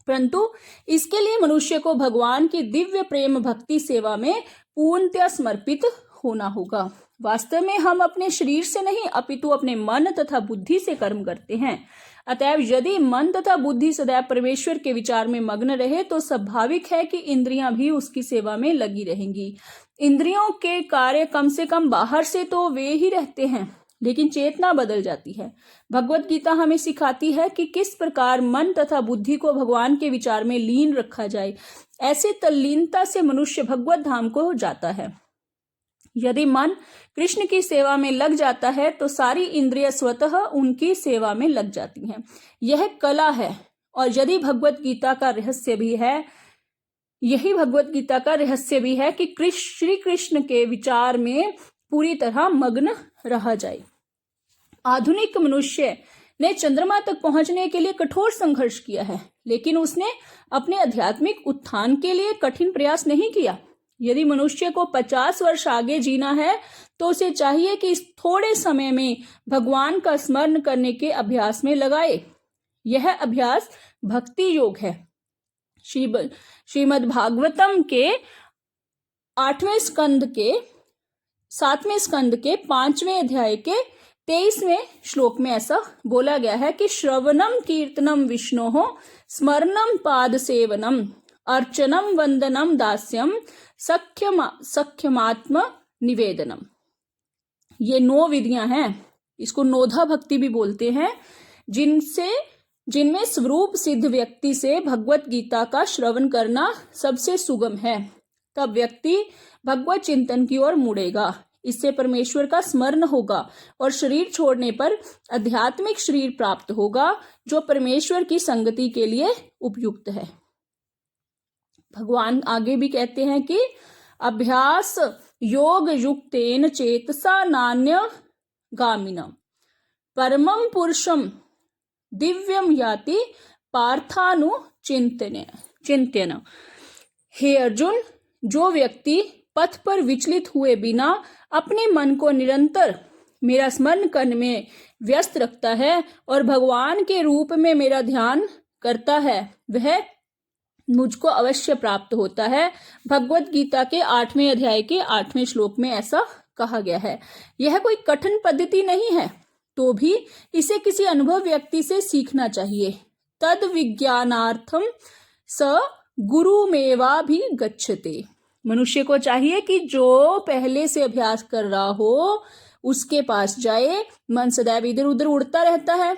S1: परंतु इसके लिए मनुष्य को भगवान की दिव्य प्रेम भक्ति सेवा में पूर्णतया समर्पित होना होगा। वास्तव में हम अपने शरीर से नहीं अपितु अपने मन तथा बुद्धि से कर्म करते हैं। अतएव यदि मन तथा बुद्धि सदैव परमेश्वर के विचार में मग्न रहे तो स्वाभाविक है कि इंद्रियां भी उसकी सेवा में लगी रहेंगी। इंद्रियों के कार्य कम से कम बाहर से तो वे ही रहते हैं, लेकिन चेतना बदल जाती है। भगवत गीता हमें सिखाती है कि किस प्रकार मन तथा बुद्धि को भगवान के विचार में लीन रखा जाए। ऐसे तल्लीनता से मनुष्य भगवत धाम को जाता है। यदि मन कृष्ण की सेवा में लग जाता है तो सारी इंद्रियां स्वतः उनकी सेवा में लग जाती हैं। यह कला है और यदि भगवत गीता का रहस्य भी है, यही भगवत गीता का रहस्य भी है कि श्री कृष्ण के विचार में पूरी तरह मग्न रहा जाए। आधुनिक मनुष्य ने चंद्रमा तक पहुंचने के लिए कठोर संघर्ष किया है, लेकिन उसने अपने आध्यात्मिक उत्थान के लिए कठिन प्रयास नहीं किया। यदि मनुष्य को 50 वर्ष आगे जीना है तो उसे चाहिए कि इस थोड़े समय में भगवान का स्मरण करने के अभ्यास में लगाए। यह अभ्यास भक्ति योग है। श्रीमद् भागवतम के 8वें स्कंद के 7वें स्कंद के 5वें अध्याय के 23वें श्लोक में ऐसा बोला गया है कि श्रवणम कीर्तनम विष्णोः स्मरणम पाद सेवनम अर्चनम वंदनम दास्यम सख्यमात्म निवेदनम। ये 9 विधियां हैं। इसको नोधा भक्ति भी बोलते हैं, जिनमें स्वरूप सिद्ध व्यक्ति से भगवत गीता का श्रवण करना सबसे सुगम है। तब व्यक्ति भगवत चिंतन की ओर मुड़ेगा। इससे परमेश्वर का स्मरण होगा और शरीर छोड़ने पर आध्यात्मिक शरीर प्राप्त होगा जो परमेश्वर की संगति के लिए उपयुक्त है। भगवान आगे भी कहते हैं कि अभ्यास योग युक्तेन चेतसा नान्य गामिनम परमं पुरुषम दिव्यम याति पार्थानु चिंतन। हे अर्जुन, जो व्यक्ति पथ पर विचलित हुए बिना अपने मन को निरंतर मेरा स्मरण करने में व्यस्त रखता है और भगवान के रूप में मेरा ध्यान करता है, वह मुझको अवश्य प्राप्त होता है। भगवत गीता के 8वें अध्याय के 8वें श्लोक में ऐसा कहा गया है। यह कोई कठिन पद्धति नहीं है, तो भी इसे किसी अनुभव व्यक्ति से सीखना चाहिए। तद विज्ञानार्थम स गुरुमेवा भी गच्छते। मनुष्य को चाहिए कि जो पहले से अभ्यास कर रहा हो उसके पास जाए। मन सदैव इधर उधर उड़ता रहता है,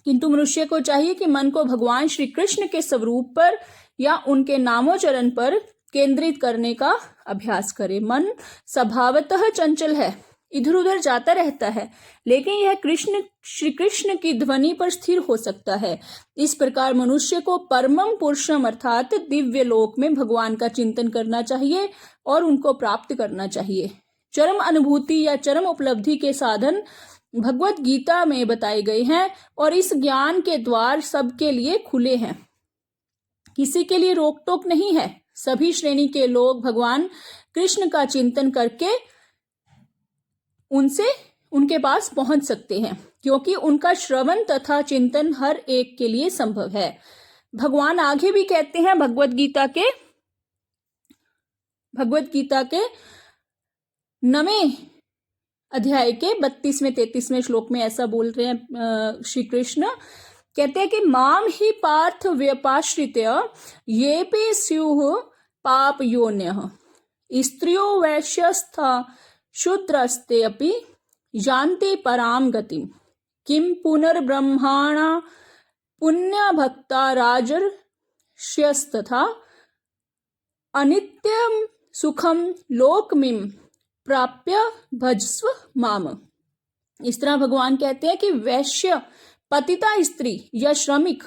S1: किंतु मनुष्य को चाहिए कि मन को भगवान श्री कृष्ण के स्वरूप पर या उनके नामोच्चारण पर केंद्रित करने का अभ्यास करे। मन स्वभावतः चंचल है, इधर उधर जाता रहता है, लेकिन यह श्री कृष्ण की ध्वनि पर स्थिर हो सकता है। इस प्रकार मनुष्य को परमम पुरुषम अर्थात दिव्य लोक में भगवान का चिंतन करना चाहिए और उनको प्राप्त करना चाहिए। चरम अनुभूति या चरम उपलब्धि के साधन भगवत गीता में बताए गए हैं और इस ज्ञान के द्वार सबके लिए खुले हैं। किसी के लिए रोक टोक नहीं है। सभी श्रेणी के लोग भगवान कृष्ण का चिंतन करके उनके पास पहुंच सकते हैं, क्योंकि उनका श्रवण तथा चिंतन हर एक के लिए संभव है। भगवान आगे भी कहते हैं भगवत गीता के 9वें अध्याय के 32वें 33वें श्लोक में ऐसा बोल रहे हैं श्री कृष्ण। कहते हैं कि माम ही पार्थ व्यपाश्रित्य येपि स्युः पाप योन्यः स्त्रियो वैश्यस्था शूद्रस्ते अपि यान्ति पराम गतिम किम पुनर्ब्रह्माणा पुण्य भक्ता राजर्ष्यस्तथा अनित्यम सुखम लोकमिम प्राप्य भजस्व माम। इस तरह भगवान कहते हैं कि वैश्य, पतिता स्त्री या श्रमिक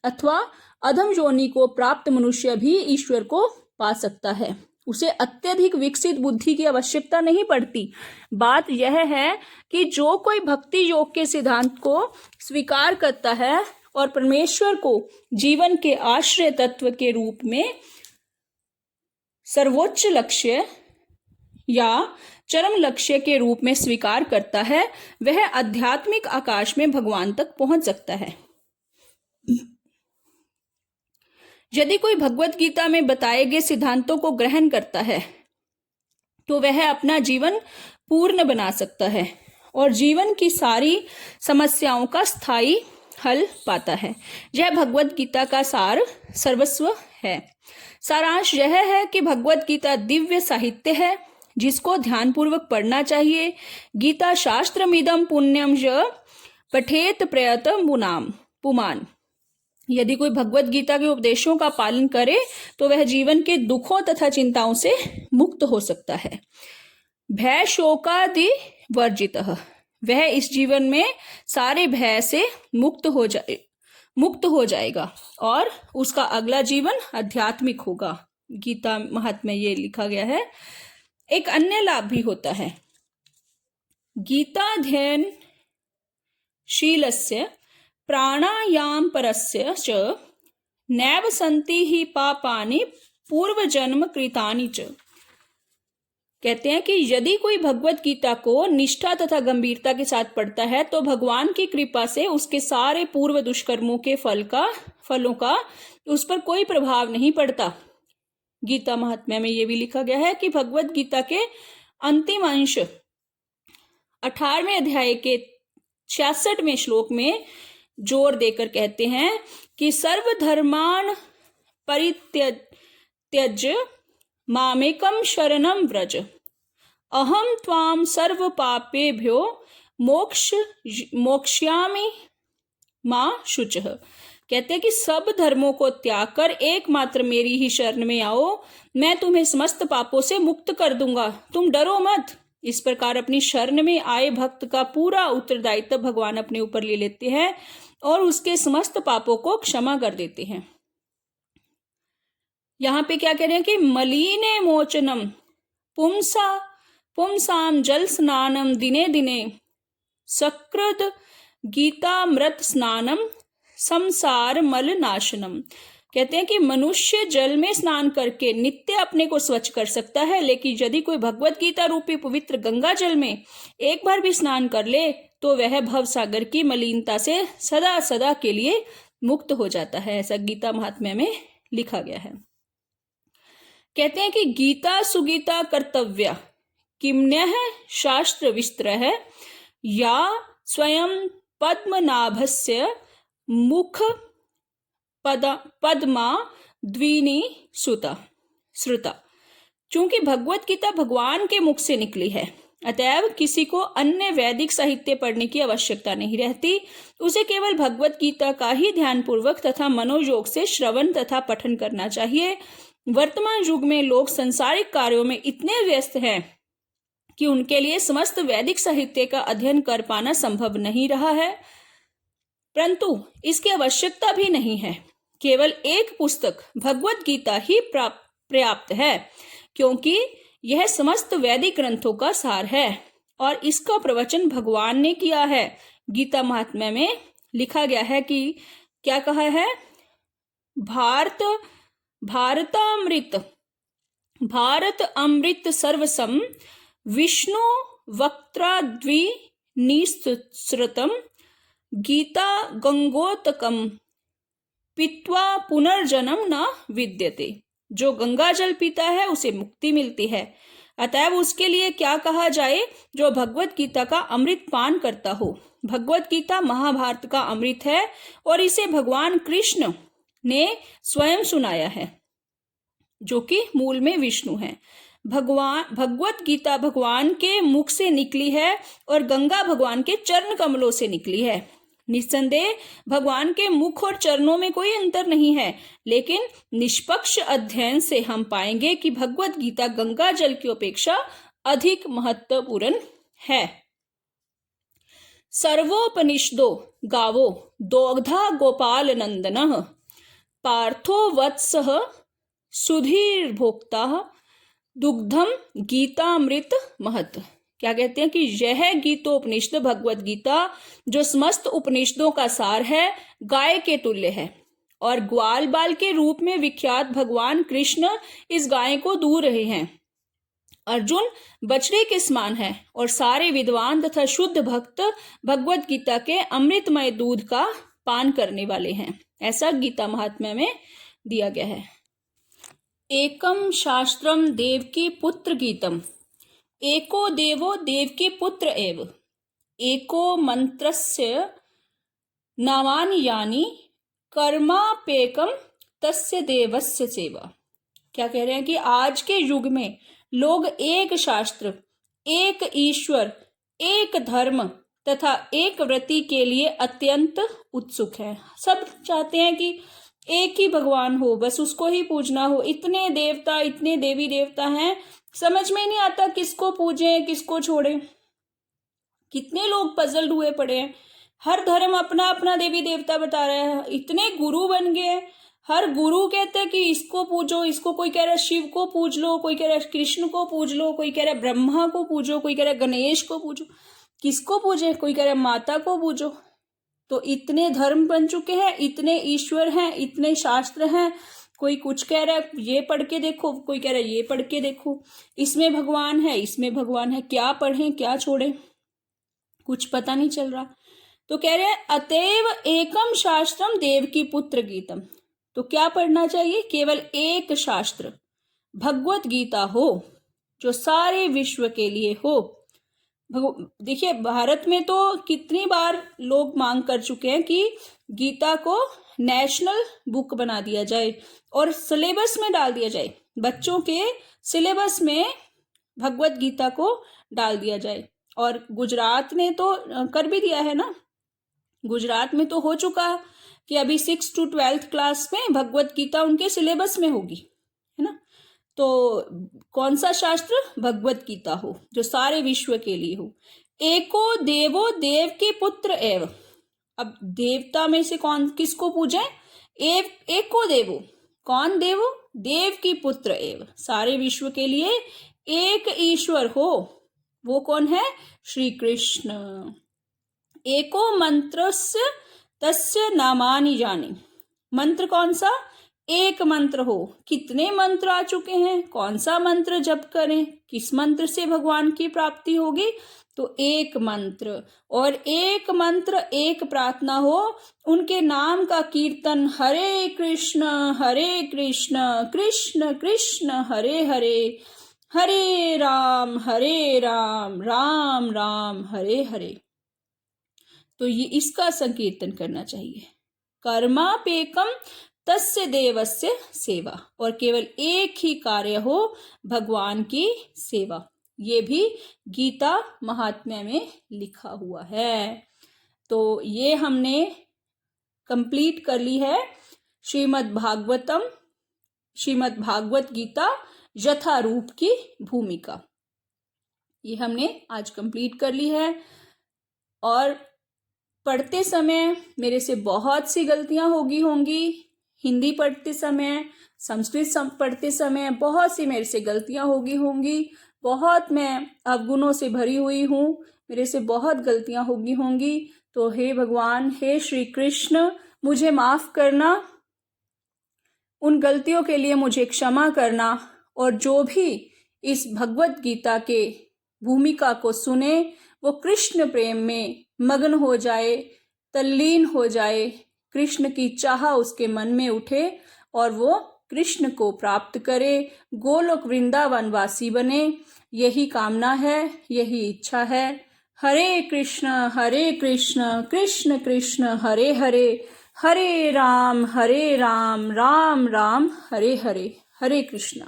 S1: अथवा अधम योनि को प्राप्त मनुष्य भी ईश्वर को पा सकता है। उसे अत्यधिक विकसित बुद्धि की आवश्यकता नहीं पड़ती। बात यह है कि जो कोई भक्ति योग के सिद्धांत को स्वीकार करता है और परमेश्वर को जीवन के आश्रय तत्व के रूप में सर्वोच्च लक्ष्य या चरम लक्ष्य के रूप में स्वीकार करता है, वह आध्यात्मिक आकाश में भगवान तक पहुंच सकता है। यदि कोई भगवत गीता में बताए गए सिद्धांतों को ग्रहण करता है तो वह अपना जीवन पूर्ण बना सकता है और जीवन की सारी समस्याओं का स्थायी हल पाता है। यह भगवत गीता का सार सर्वस्व है। सारांश यह है कि भगवत गीता दिव्य साहित्य है जिसको ध्यानपूर्वक पढ़ना चाहिए। गीता शास्त्रमिदं पुण्यम य पठेत प्रयतं मुनाम पुमान। यदि कोई भगवत गीता के उपदेशों का पालन करे तो वह जीवन के दुखों तथा चिंताओं से मुक्त हो सकता है। भय शोकादि वर्जितः, वह इस जीवन में सारे भय से मुक्त हो जाएगा और उसका अगला जीवन आध्यात्मिक होगा। गीता महात्म्य में ये लिखा गया है। एक अन्य लाभ भी होता है। गीताध्ययन शीलस्य प्राणायाम परस्य च नैव सन्ति हि पापानि पूर्वजन्म कृतानि च। कहते हैं कि यदि कोई भगवत गीता को निष्ठा तथा गंभीरता के साथ पढ़ता है तो भगवान की कृपा से उसके सारे पूर्व दुष्कर्मों के फलों का उस पर कोई प्रभाव नहीं पड़ता। गीता महात्म्य में यह भी लिखा गया है कि भगवत गीता के अंतिम अंश 18वें अध्याय के 66वें श्लोक में जोर देकर कहते हैं कि सर्वधर्मान् परित्यज्य मामेकं शरणं व्रज अहम त्वां सर्व पापेभ्यो मोक्ष्यामि मा शुचः। कहते हैं कि सब धर्मों को त्याग कर एकमात्र मेरी ही शरण में आओ, मैं तुम्हें समस्त पापों से मुक्त कर दूंगा, तुम डरो मत। इस प्रकार अपनी शरण में आए भक्त का पूरा उत्तरदायित्व भगवान अपने ऊपर ले लेते हैं और उसके समस्त पापों को क्षमा कर देते हैं। यहाँ पे क्या कह रहे हैं कि मलिने मोचनम पुंसाम जल स्नानम दिने दिने सकृत गीतामृत स्नानम संसार मल नाशनम। कहते हैं कि मनुष्य जल में स्नान करके नित्य अपने को स्वच्छ कर सकता है, लेकिन यदि कोई भगवत गीता रूपी पवित्र गंगा जल में एक बार भी स्नान कर ले तो वह भव सागर की मलिनता से सदा सदा के लिए मुक्त हो जाता है। ऐसा गीता महात्म्य में लिखा गया है। कहते हैं कि गीता सुगीता कर्तव्या किम्न्यः शास्त्र विस्तरः या स्वयं पद्मनाभस्य मुख पद्मा द्विनी श्रुता। चूंकि भगवत गीता भगवान के मुख से निकली है, अतएव किसी को अन्य वैदिक साहित्य पढ़ने की आवश्यकता नहीं रहती। उसे केवल भगवत गीता का ही ध्यानपूर्वक तथा मनोयोग से श्रवण तथा पठन करना चाहिए। वर्तमान युग में लोग सांसारिक कार्यों में इतने व्यस्त हैं कि उनके लिए समस्त वैदिक साहित्य का अध्ययन कर पाना संभव नहीं रहा है, परंतु इसकी आवश्यकता भी नहीं है। केवल एक पुस्तक भगवत गीता ही पर्याप्त है, क्योंकि यह समस्त वैदिक ग्रंथों का सार है और इसका प्रवचन भगवान ने किया है। गीता महात्म्य में लिखा गया है कि क्या कहा है, भारत अमृत सर्वसम विष्णु वक्त्राद्विनिसृतम गीता गंगोतकम पीत्वा पुनर्जन्म न विद्यते। जो गंगा जल पीता है उसे मुक्ति मिलती है, अतएव उसके लिए क्या कहा जाए जो भगवत गीता का अमृत पान करता हो। भगवत गीता महाभारत का अमृत है और इसे भगवान कृष्ण ने स्वयं सुनाया है, जो कि मूल में विष्णु है। भगवत गीता भगवान के मुख से निकली है और गंगा भगवान के चरण कमलों से निकली है। निस्संदेह भगवान के मुख और चरणों में कोई अंतर नहीं है, लेकिन निष्पक्ष अध्ययन से हम पाएंगे कि भगवत गीता गंगा जल की अपेक्षा अधिक महत्वपूर्ण है। सर्वोपनिषदो गावो दोग्धा गोपाल नंदनः पार्थो वत्सः सुधीर्भोक्ता दुग्धम गीतामृत महत्। क्या कहते हैं कि यह गीतोपनिषद भगवत गीता जो समस्त उपनिषदों का सार है, गाय के तुल्य है और ग्वाल बाल के रूप में विख्यात भगवान कृष्ण इस गाय को दूह रहे हैं। अर्जुन बछड़े के समान है और सारे विद्वान तथा शुद्ध भक्त भगवत गीता के अमृतमय दूध का पान करने वाले हैं। ऐसा गीता महात्म्य में दिया गया है। एकम शास्त्रम देवकी पुत्र गीतम, एको देवो देवकी पुत्र एव, एको मंत्रस्य नामानि यानि, कर्मापेकम तस्य देवस्य सेवा। क्या कह रहे हैं कि आज के युग में लोग एक शास्त्र, एक ईश्वर, एक धर्म तथा एक व्रति के लिए अत्यंत उत्सुक हैं। सब चाहते हैं कि एक ही भगवान हो, बस उसको ही पूजना हो। इतने देवता, इतने देवी देवता हैं, समझ में नहीं आता किसको पूजें किसको छोड़ें। कितने लोग पजल्ड हुए पड़े हैं। हर धर्म अपना अपना देवी देवता बता रहा है। इतने गुरु बन गए हैं, हर गुरु कहते हैं कि इसको पूजो, इसको कोई कह रहा है शिव को पूज लो, कोई कह रहा है कृष्ण को पूज लो, कोई कह रहा है ब्रह्मा को पूजो, कोई कह रहा है गणेश को पूजो। किसको पूजे? कोई कह रहा है माता को पूजो। तो इतने धर्म बन चुके हैं, इतने ईश्वर हैं, इतने शास्त्र हैं। कोई कुछ कह रहा है ये पढ़ के देखो, कोई कह रहा है ये पढ़ के देखो, इसमें भगवान है, इसमें भगवान है। क्या पढ़ें क्या छोड़ें, कुछ पता नहीं चल रहा। तो कह रहे हैं अतएव एकम शास्त्रम देवकी पुत्र गीतम। तो क्या पढ़ना चाहिए? केवल एक शास्त्र भगवत गीता हो जो सारे विश्व के लिए हो। देखिए भारत में तो कितनी बार लोग मांग कर चुके हैं कि गीता को नेशनल बुक बना दिया जाए और सिलेबस में डाल दिया जाए। बच्चों के सिलेबस में भगवत गीता को डाल दिया जाए। और गुजरात ने तो कर भी दिया है ना। गुजरात में तो हो चुका कि अभी 6 to 12th क्लास में भगवत गीता उनके सिलेबस में होगी, है ना। तो कौन सा शास्त्र? भगवत गीता हो जो सारे विश्व के लिए हो। एको देवो देव के पुत्र एव। अब देवता में से कौन किसको पूजे? एको देवो। कौन देवो? देव की पुत्र एव। सारे विश्व के लिए एक ईश्वर हो, वो कौन है? श्री कृष्ण। एको मंत्रस्य तस्य नामानि जाने। मंत्र कौन सा? एक मंत्र हो। कितने मंत्र आ चुके हैं, कौन सा मंत्र जप करें, किस मंत्र से भगवान की प्राप्ति होगी? तो एक मंत्र, और एक मंत्र एक प्रार्थना हो। उनके नाम का कीर्तन हरे कृष्ण कृष्ण कृष्ण हरे हरे, हरे राम राम राम हरे हरे। तो ये इसका संकीर्तन करना चाहिए। कर्मापेकम तस्य देवस्य सेवा। और केवल एक ही कार्य हो, भगवान की सेवा। ये भी गीता महात्म्य में लिखा हुआ है। तो ये हमने कंप्लीट कर ली है श्रीमद् भागवत गीता यथारूप की भूमिका। ये हमने आज कंप्लीट कर ली है। और पढ़ते समय मेरे से बहुत सी गलतियां होंगी। हिंदी पढ़ते समय, संस्कृत पढ़ते समय बहुत सी मेरे से गलतियां होंगी। बहुत मैं अवगुणों से भरी हुई हूँ, मेरे से बहुत गलतियां होंगी। तो हे भगवान, हे श्री कृष्ण, मुझे माफ करना, उन गलतियों के लिए मुझे क्षमा करना। और जो भी इस भगवत गीता के भूमिका को सुने वो कृष्ण प्रेम में मग्न हो जाए, तल्लीन हो जाए, कृष्ण की चाह उसके मन में उठे और वो कृष्ण को प्राप्त करे, गोलोक वृंदावन वासी बने। यही कामना है, यही इच्छा है। हरे कृष्ण कृष्ण कृष्ण हरे हरे, हरे राम राम राम हरे हरे। हरे कृष्ण।